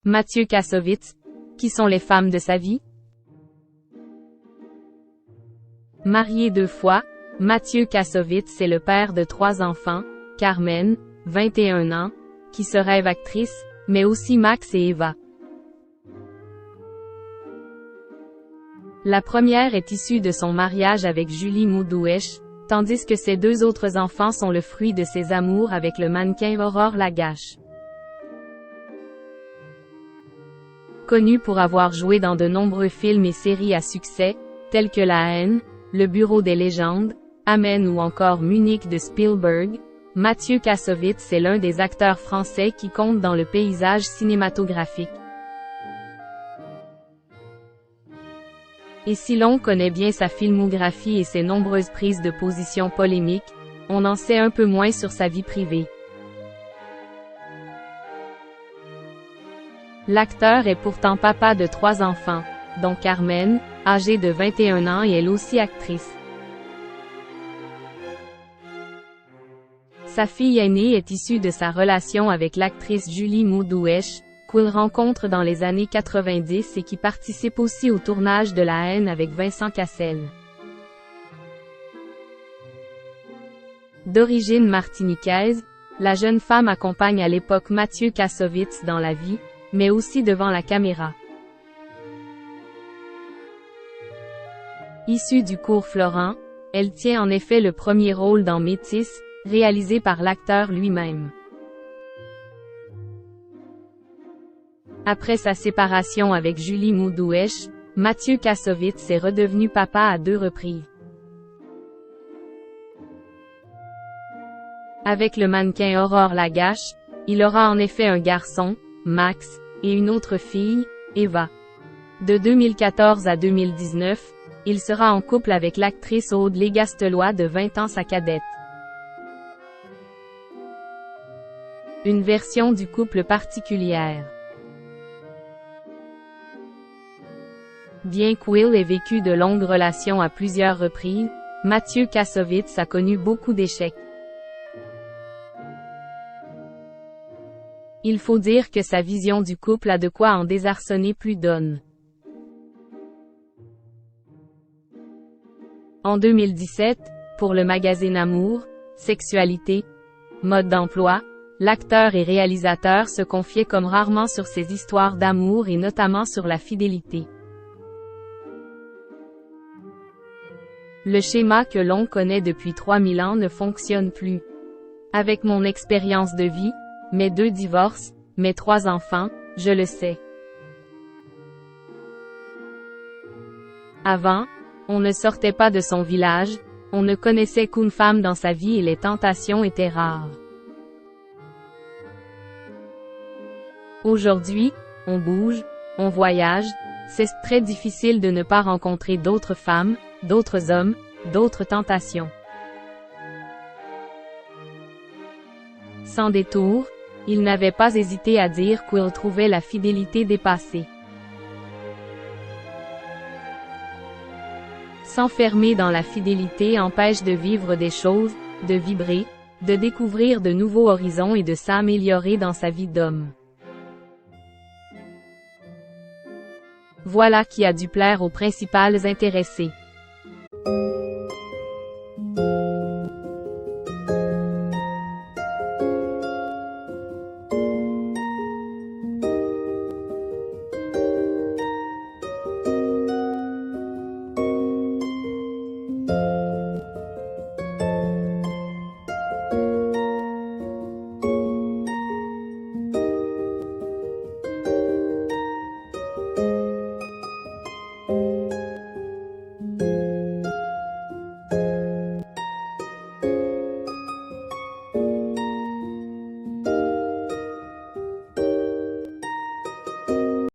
Mathieu Kassovitz. Qui sont les femmes de sa vie? Marié 2 fois, Mathieu Kassovitz est le père de 3 enfants, Carmen, 21 ans, qui se rêve actrice, mais aussi Max et Eva. La première est issue de son mariage avec Julie Moudouesh, tandis que ses 2 autres enfants sont le fruit de ses amours avec le mannequin Aurore Lagache. Connue pour avoir joué dans de nombreux films et séries à succès, tels que La Haine, Le Bureau des légendes, Amen ou encore Munich de Spielberg, Mathieu Kassovitz est l'un des acteurs français qui compte dans le paysage cinématographique. Et si l'on connaît bien sa filmographie et ses nombreuses prises de position polémiques, on en sait un peu moins sur sa vie privée. L'acteur est pourtant papa de 3 enfants, dont Carmen, âgée de 21 ans et elle aussi actrice. Sa fille aînée est issue de sa relation avec l'actrice Julie Moudouesh, qu'il rencontre dans les années 90 et qui participe aussi au tournage de La Haine avec Vincent Cassel. D'origine martiniquaise, la jeune femme accompagne à l'époque Mathieu Kassovitz dans la vie, mais aussi devant la caméra. Issue du cours Florent, elle tient en effet le premier rôle dans Métis, réalisé par l'acteur lui-même. Après sa séparation avec Julie Moudouesh, Mathieu Kassovitz est redevenu papa à 2 reprises. Avec le mannequin Aurore Lagache, il aura en effet un garçon, Max, et une autre fille, Eva. De 2014 à 2019, il sera en couple avec l'actrice Aude Légastelois de 20 ans sa cadette. Une version du couple particulière. Bien qu'il ait vécu de longues relations à plusieurs reprises, Mathieu Kassovitz a connu beaucoup d'échecs. Il faut dire que sa vision du couple a de quoi en désarçonner plus d'une. En 2017, pour le magazine Amour, Sexualité, Mode d'emploi, l'acteur et réalisateur se confiait comme rarement sur ses histoires d'amour et notamment sur la fidélité. Le schéma que l'on connaît depuis 3000 ans ne fonctionne plus. Avec mon expérience de vie, mes 2 divorces, mes 3 enfants, je le sais. Avant, on ne sortait pas de son village, on ne connaissait qu'une femme dans sa vie et les tentations étaient rares. Aujourd'hui, on bouge, on voyage, c'est très difficile de ne pas rencontrer d'autres femmes, d'autres hommes, d'autres tentations. Sans détour, il n'avait pas hésité à dire qu'il trouvait la fidélité dépassée. S'enfermer dans la fidélité empêche de vivre des choses, de vibrer, de découvrir de nouveaux horizons et de s'améliorer dans sa vie d'homme. Voilà qui a dû plaire aux principales intéressées.